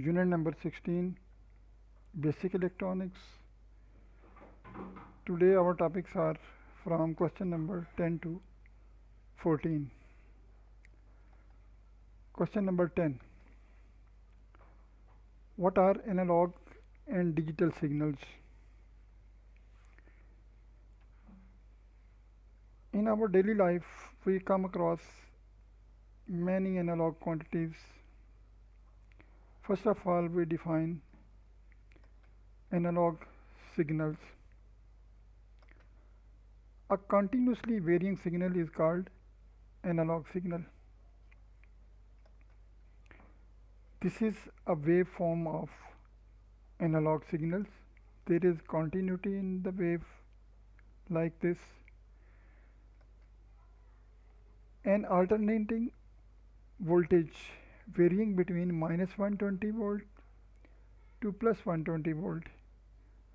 Unit number 16, Basic Electronics. Today our topics are from question number 10 to 14. Question number 10. What are analog and digital signals? In our daily life, we come across many analog quantities. First of all, we define analog signals. A continuously varying signal is called analog signal. This is a waveform of analog signals. There is continuity in the wave like this. An alternating voltage varying between minus 120 volt to plus 120 volt.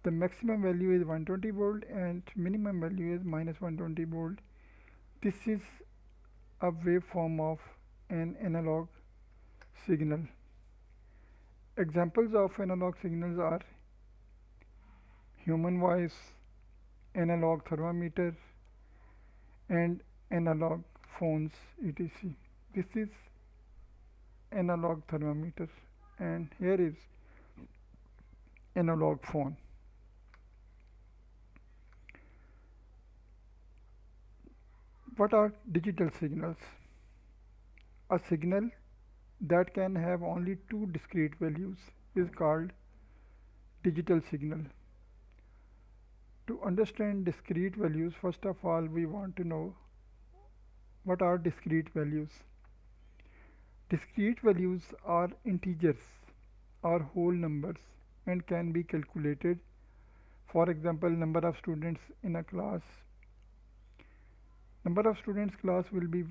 The maximum value is 120 volt and minimum value is minus 120 volt. This is a waveform of an analog signal. Examples of analog signals are human voice, analog thermometer, and analog phones etc. This is analog thermometer and here is analog phone. What are digital signals? A signal that can have only two discrete values is called digital signal. To understand discrete values, first of all we want to know what are discrete values. Discrete values are integers or whole numbers and can be calculated. For example, number of students in a class. Number of students class will be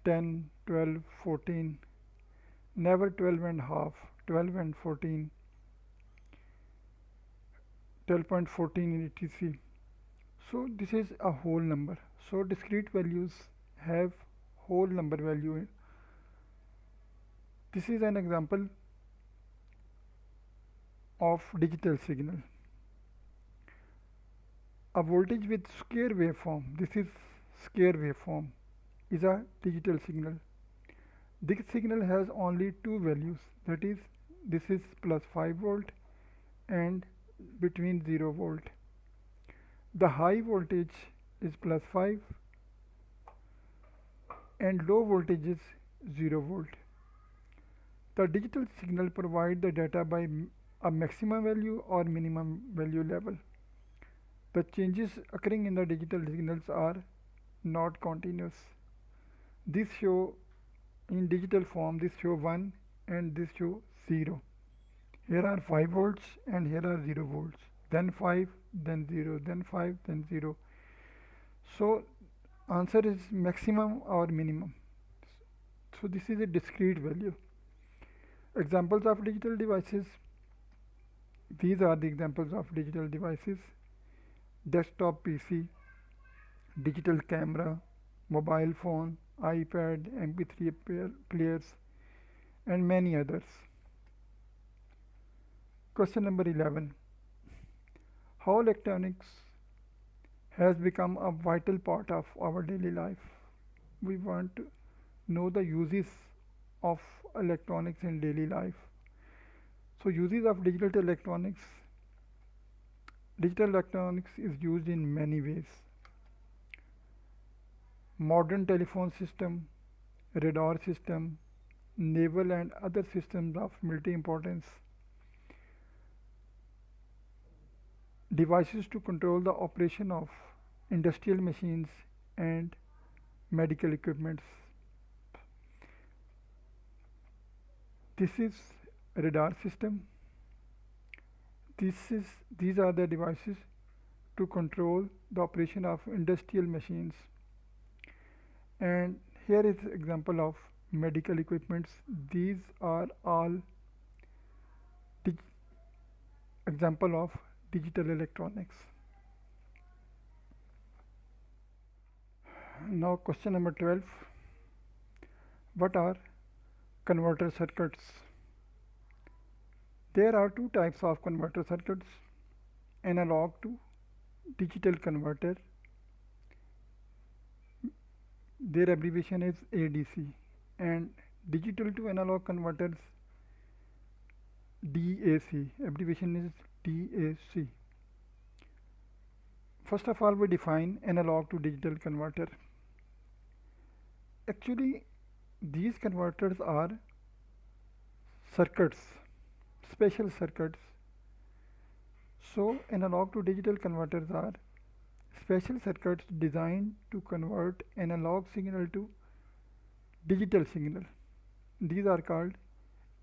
10, 12, 14, never 12 and half, 12 and 14, 12.14 etc. So this is a whole number. So discrete values have whole number value. This is an example of digital signal. A voltage with square waveform, this is square waveform, is a digital signal. This signal has only two values, that is, this is plus 5 volt and between 0 volt. The high voltage is plus 5 and low voltage is 0 volt. The digital signal provides the data by a maximum value or minimum value level. The changes occurring in the digital signals are not continuous. This show in digital form, this show 1 and this show 0. Here are 5 volts and here are 0 volts. Then 5, then 0, then 5, then 0. So answer is maximum or minimum. So this is a discrete value. Examples of digital devices. These are the examples of digital devices: desktop PC, digital camera, mobile phone, iPad, MP3 players, and many others. Question number 11. How electronics has become a vital part of our daily life? We want to know the uses of electronics in daily life. So uses of digital electronics. Digital electronics is used in many ways. Modern telephone system, radar system, naval and other systems of military importance. Devices to control the operation of industrial machines and medical equipments. This is radar system. These are the devices to control the operation of industrial machines. And here is example of medical equipments. These are all example of digital electronics. Now question number 12. What are converter circuits? There are two types of converter circuits: analog to digital converter. Their abbreviation is ADC, and digital to analog converters, DAC. Abbreviation is DAC. First of all, we define analog to digital converter. Actually, these converters are circuits, special circuits. So analog to digital converters are special circuits designed to convert analog signal to digital signal. These are called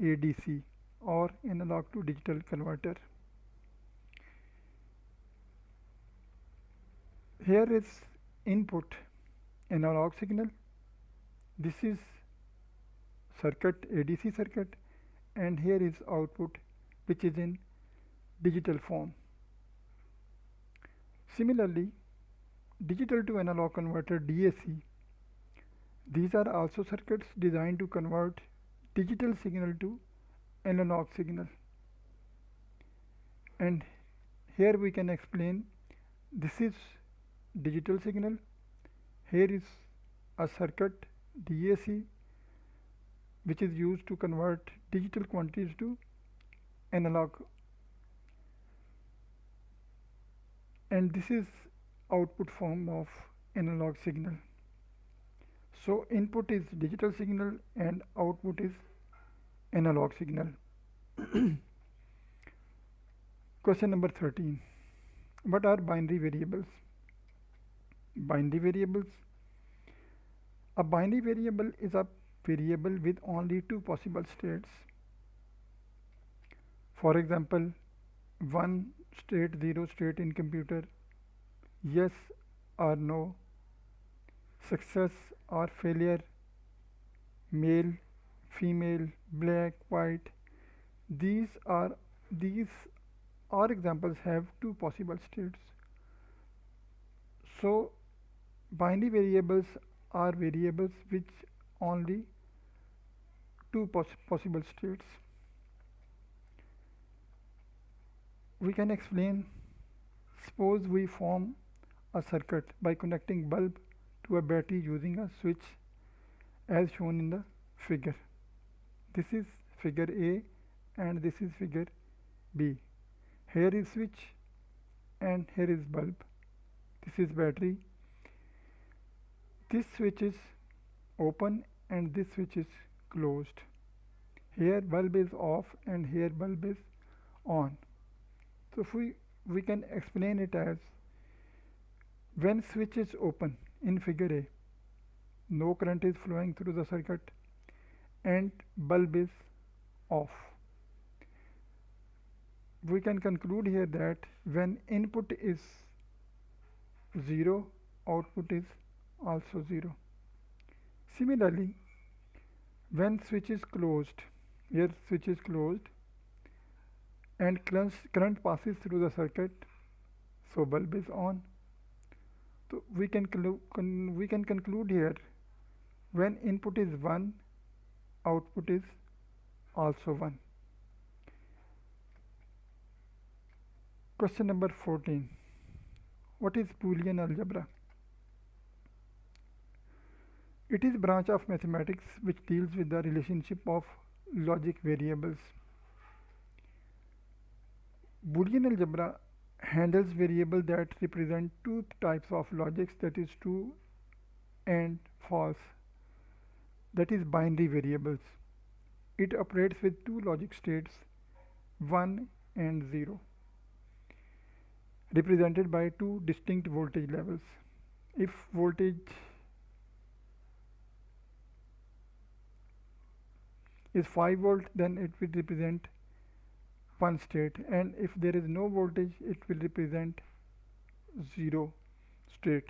ADC, or analog to digital converter. Here is input analog signal. This is circuit, ADC circuit, and here is output, which is in digital form. Similarly, digital to analog converter, DAC, these are also circuits designed to convert digital signal to analog signal. And here we can explain, this is digital signal, here is a circuit DAC, which is used to convert digital quantities to analog, and this is output form of analog signal. So input is digital signal and output is analog signal. Question number 13. What are binary variables? Binary variables. A binary variable is a variable with only two possible states. For example, 1 state, 0 state in computer, yes or no, success or failure, male, female, black, white. These all examples have two possible states. So binary variables are variables with only two possible states. We can explain. Suppose we form a circuit by connecting bulb to a battery using a switch as shown in the figure. This is figure A and this is figure B. Here is switch and here is bulb. This is battery. This switch is open and this switch is closed. Here bulb is off and here bulb is on. So if we can explain it as, when switch is open in figure A, no current is flowing through the circuit and bulb is off. We can conclude here that when input is 0, output is also 0. Similarly, when switch is closed, here switch is closed and current passes through the circuit, so bulb is on. So we can conclude here, when input is 1, output is also 1. Question number 14. What is Boolean algebra? It is a branch of mathematics which deals with the relationship of logic variables. Boolean algebra handles variables that represent two types of logics, that is true and false, that is binary variables. It operates with two logic states, 1 and 0, represented by two distinct voltage levels. If voltage is 5 volt, then it will represent one state, and if there is no voltage, it will represent 0 state.